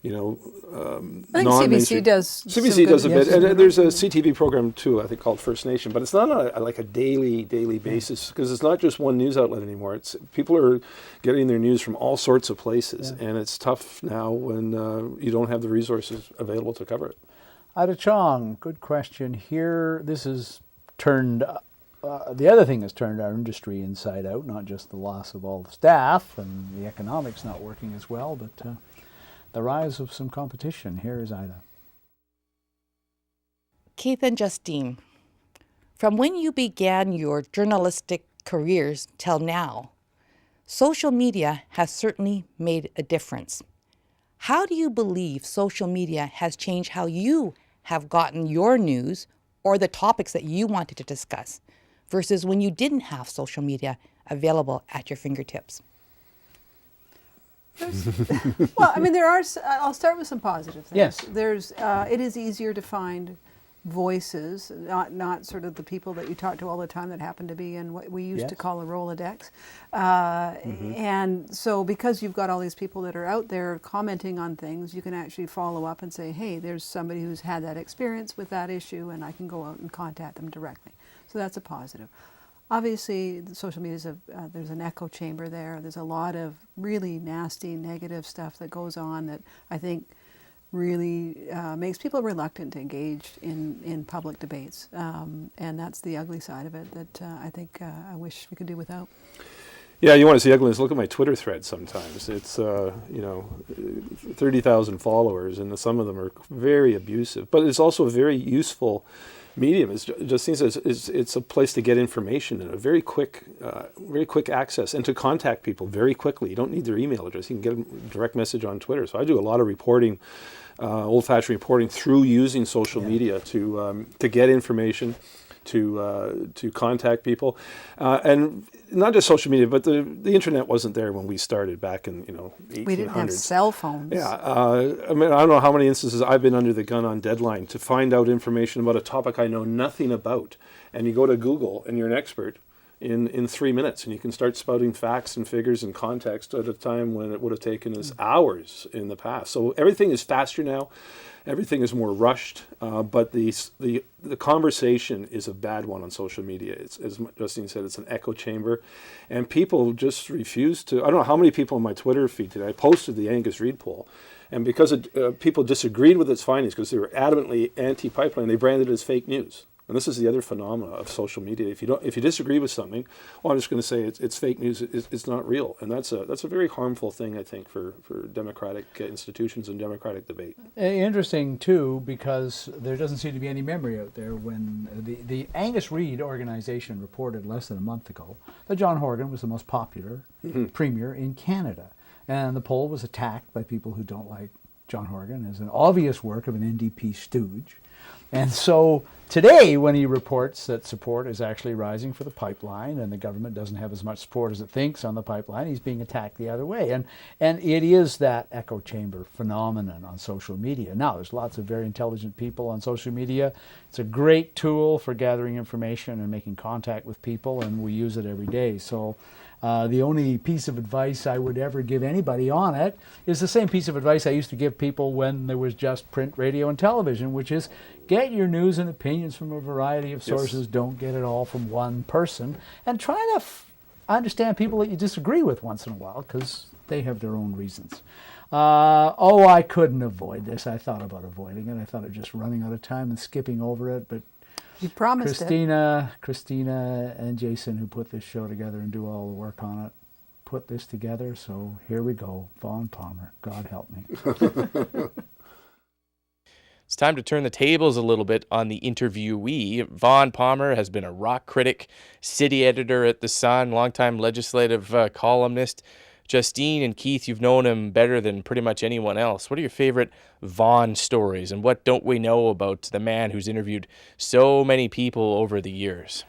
I think CBC does. CBC does a bit, and there's a CTV program too, I think, called First Nation. But it's not like a daily basis because it's not just one news outlet anymore. It's people are getting their news from all sorts of places, and it's tough now when you don't have the resources available to cover it. Ida Chong, good question here. This has turned. The other thing has turned our industry inside out, not just the loss of all the staff and the economics not working as well, but the rise of some competition. Here is Ida. Keith and Justine, from when you began your journalistic careers till now, social media has certainly made a difference. How do you believe social media has changed how you have gotten your news or the topics that you wanted to discuss versus when you didn't have social media available at your fingertips? Well, I mean, I'll start with some positive things. Yes. It is easier to find voices, not sort of the people that you talk to all the time that happen to be in what we used to call a Rolodex. And so because you've got all these people that are out there commenting on things, you can actually follow up and say, hey, there's somebody who's had that experience with that issue, and I can go out and contact them directly. So that's a positive. Obviously, the social media there's an echo chamber there. There's a lot of really nasty, negative stuff that goes on that I think really makes people reluctant to engage in public debates. And that's the ugly side of it that I think I wish we could do without. Yeah, you want to see ugliness, look at my Twitter thread sometimes. It's, 30,000 followers, and some of them are very abusive. But it's also a very useful medium. As Justine says, it's a place to get information and a very quick access and to contact people very quickly. You don't need their email address. You can get a direct message on Twitter. So I do a lot of reporting, old-fashioned reporting through using social media to get information, to contact people, and not just social media, but the internet wasn't there when we started back in 1800s. We didn't have cell phones. Yeah, I mean, I don't know how many instances I've been under the gun on deadline to find out information about a topic I know nothing about, and you go to Google and you're an expert in 3 minutes, and you can start spouting facts and figures and context at a time when it would have taken us hours in the past. So everything is faster now. Everything is more rushed, but the conversation is a bad one on social media. It's, as Justine said, it's an echo chamber, and people just refuse to. I don't know how many people on my Twitter feed today. I posted the Angus Reid poll, and because people disagreed with its findings because they were adamantly anti-pipeline, they branded it as fake news. And this is the other phenomena of social media. If you disagree with something, well, I'm just going to say it's fake news. It's not real, and that's a very harmful thing, I think, for democratic institutions and democratic debate. Interesting too, because there doesn't seem to be any memory out there when the Angus Reid organization reported less than a month ago that John Horgan was the most popular premier in Canada, and the poll was attacked by people who don't like John Horgan as an obvious work of an NDP stooge. And so today, when he reports that support is actually rising for the pipeline and the government doesn't have as much support as it thinks on the pipeline, he's being attacked the other way. And it is that echo chamber phenomenon on social media. Now, there's lots of very intelligent people on social media. It's a great tool for gathering information and making contact with people, and we use it every day. So the only piece of advice I would ever give anybody on it is the same piece of advice I used to give people when there was just print, radio, and television, which is get your news and opinions from a variety of sources. Yes. Don't get it all from one person. And try to understand people that you disagree with once in a while, because they have their own reasons. I couldn't avoid this. I thought about avoiding it. I thought of just running out of time and skipping over it, but you promised Christina and Jason, who put this show together and do all the work on it, put this together. So here we go. Vaughn Palmer. God help me. It's time to turn the tables a little bit on the interviewee. Vaughn Palmer has been a rock critic, city editor at The Sun, longtime legislative columnist. Justine and Keith, you've known him better than pretty much anyone else. What are your favorite Vaughn stories, and what don't we know about the man who's interviewed so many people over the years?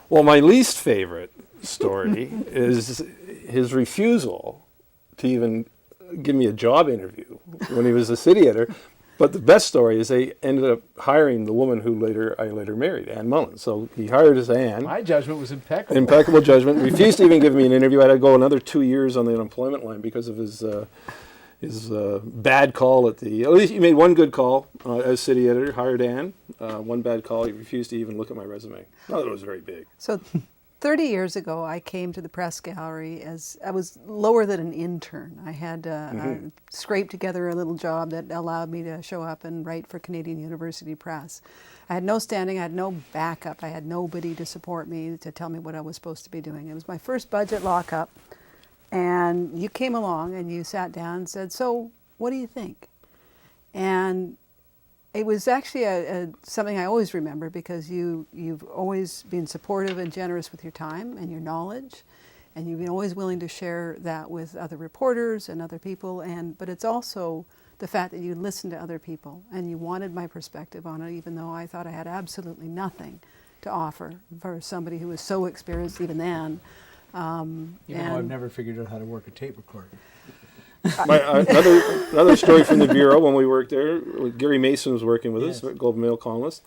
Well, my least favorite story is his refusal to even give me a job interview when he was a city editor. But the best story is they ended up hiring the woman who I later married, Ann Mullins. So he hired us Ann. My judgment was impeccable. Impeccable judgment. Refused to even give me an interview. I had to go another 2 years on the unemployment line because of his bad call at least he made one good call as city editor, hired Ann. One bad call, he refused to even look at my resume. Not that it was very big. So 30 years ago, I came to the press gallery as I was lower than an intern. I had scraped together a little job that allowed me to show up and write for Canadian University Press. I had no standing, I had no backup, I had nobody to support me, to tell me what I was supposed to be doing. It was my first budget lockup, and you came along and you sat down and said, "So, what do you think?" And it was actually something I always remember, because you've always been supportive and generous with your time and your knowledge, and you've been always willing to share that with other reporters and other people. But it's also the fact that you listened to other people and you wanted my perspective on it, even though I thought I had absolutely nothing to offer for somebody who was so experienced even then. I've never figured out how to work a tape recorder. Another story from the Bureau when we worked there. Gary Mason was working with us, Globe and Mail columnist,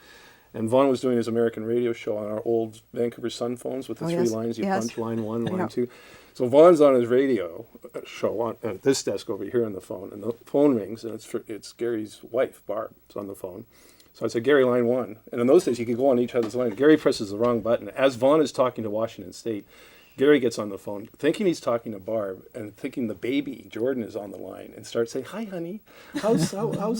and Vaughn was doing his American radio show on our old Vancouver Sun phones with the three lines. You punch line one, line two. So Vaughn's on his radio show at this desk over here on the phone, and the phone rings, and it's Gary's wife, Barb, is on the phone. So I said, "Gary, line one." And in those days, you could go on each other's line. Gary presses the wrong button. As Vaughn is talking to Washington State, Gary gets on the phone, thinking he's talking to Barb, and thinking the baby, Jordan, is on the line, and starts saying, "Hi, honey. How's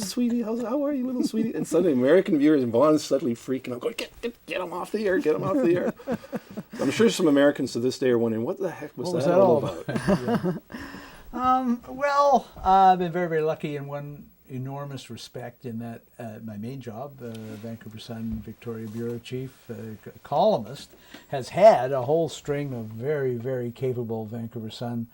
sweetie? How are you, little sweetie?" And suddenly, American viewers, and Vaughn's suddenly freaking out, going, get him off the air, get him off the air. I'm sure some Americans to this day are wondering, what the heck was that all about? I've been very, very lucky in one enormous respect, in that my main job, Vancouver Sun Victoria Bureau Chief, columnist, has had a whole string of very, very capable Vancouver Sun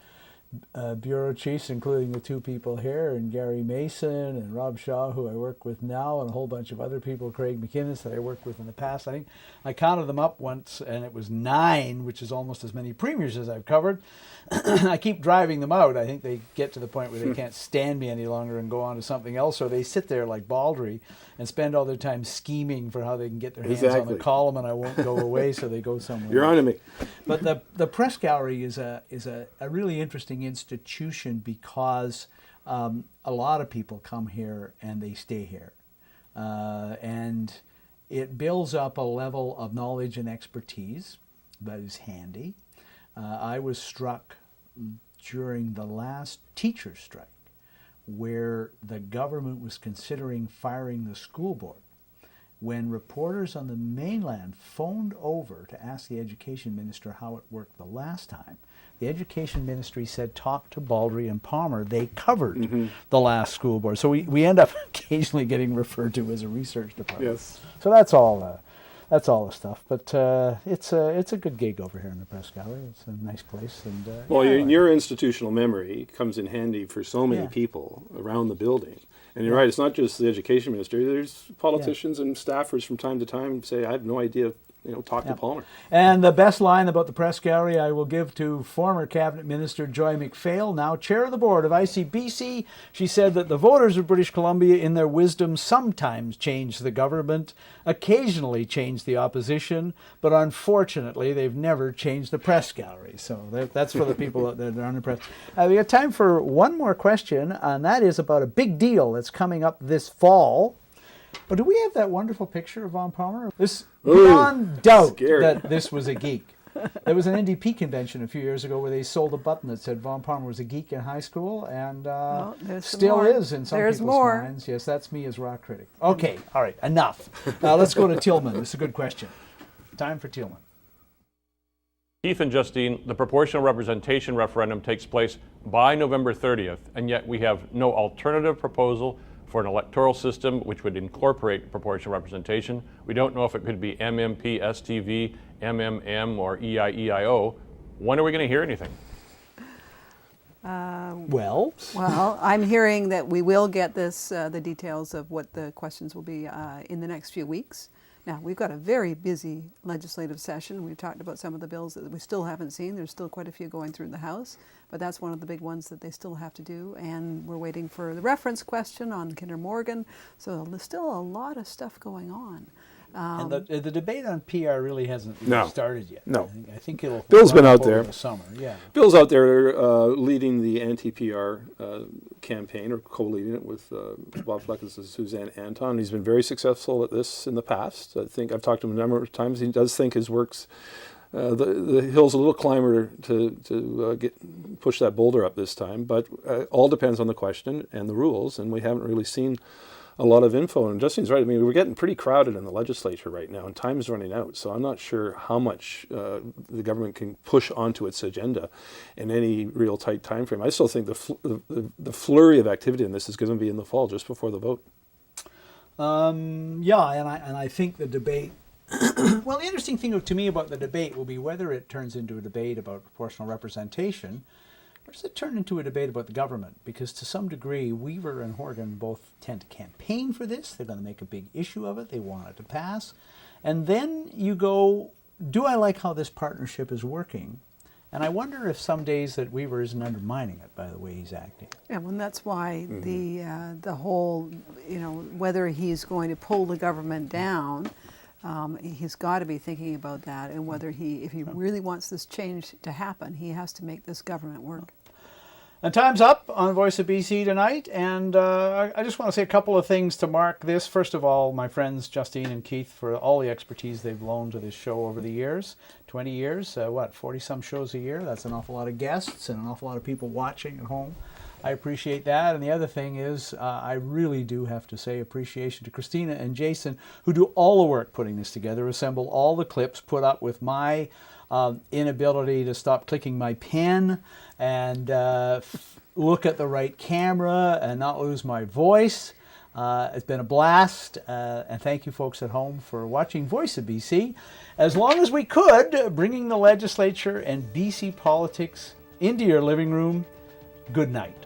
bureau chiefs, including the two people here, and Gary Mason and Rob Shaw, who I work with now, and a whole bunch of other people, Craig McInnes, that I worked with in the past. I think I counted them up once, and it was 9, which is almost as many premiers as I've covered. I keep driving them out. I think they get to the point where they can't stand me any longer and go on to something else, or they sit there like Baldrey and spend all their time scheming for how they can get their hands on the column, and I won't go away, so they go somewhere You're on to me. But the press gallery is a really interesting institution, because a lot of people come here and they stay here, and it builds up a level of knowledge and expertise that is handy. I was struck during the last teacher strike, where the government was considering firing the school board, when reporters on the mainland phoned over to ask the education minister how it worked the last time, the education ministry said talk to Baldrey and Palmer. They covered the last school board. So we end up occasionally getting referred to as a research department. Yes. So that's all the stuff. But it's a good gig over here in the press gallery. It's a nice place. And well, your institutional memory comes in handy for so many people around the building. And you're right, it's not just the education ministry. There's politicians and staffers from time to time say, I have no idea, talk to Palmer. And the best line about the press gallery I will give to former Cabinet Minister Joy McPhail, now chair of the board of ICBC. She said that the voters of British Columbia, in their wisdom, sometimes change the government, occasionally change the opposition, but unfortunately they've never changed the press gallery. So that's for the people out there that are on the press. We got time for one more question, and that is about a big deal that's coming up this fall. But do we have that wonderful picture of Vaughn Palmer? This beyond doubt that this was a geek. There was an NDP convention a few years ago where they sold a button that said Vaughn Palmer was a geek in high school, and still is in some people's minds. Yes, that's me as rock critic. Okay, all right, enough. Now let's go to Tillman. This is a good question. Time for Tillman. Keith and Justine, the proportional representation referendum takes place by November 30th, and yet we have no alternative proposal for an electoral system which would incorporate proportional representation. We don't know if it could be MMP, STV, MMM, or EIEIO. When are we going to hear anything? Well, I'm hearing that we will get the details of what the questions will be in the next few weeks. Now, we've got a very busy legislative session. We've talked about some of the bills that we still haven't seen. There's still quite a few going through the House, but that's one of the big ones that they still have to do. And we're waiting for the reference question on Kinder Morgan. So there's still a lot of stuff going on. And the debate on PR really hasn't started yet. No. I think it'll. Bill's been out there. The summer, yeah. Bill's out there leading the anti-PR campaign, or co-leading it with Bob Fleck and Suzanne Anton. He's been very successful at this in the past. I think I've talked to him a number of times. He does think his work's the hill's a little climber to push that boulder up this time, but all depends on the question and the rules, and we haven't really seen a lot of info. And Justine's right. I mean, we're getting pretty crowded in the legislature right now, and time's running out. So I'm not sure how much the government can push onto its agenda in any real tight time frame. I still think the flurry of activity in this is going to be in the fall, just before the vote. And I think the debate. Well, the interesting thing to me about the debate will be whether it turns into a debate about proportional representation, or does it turn into a debate about the government? Because to some degree, Weaver and Horgan both tend to campaign for this. They're going to make a big issue of it. They want it to pass. And then you go, do I like how this partnership is working? And I wonder if some days that Weaver isn't undermining it by the way he's acting. Yeah, well, that's why the whole, whether he's going to pull the government down, he's got to be thinking about that, and whether if he really wants this change to happen, he has to make this government work. And time's up on Voice of BC tonight, and I just want to say a couple of things to mark this. First of all, my friends Justine and Keith, for all the expertise they've loaned to this show over the years. 20 years, 40-some shows a year. That's an awful lot of guests and an awful lot of people watching at home. I appreciate that. And the other thing is, I really do have to say appreciation to Christina and Jason, who do all the work putting this together, assemble all the clips, put up with my inability to stop clicking my pen and look at the right camera and not lose my voice. It's been a blast, and thank you folks at home for watching Voice of BC. As long as we could, bringing the legislature and BC politics into your living room. Good night.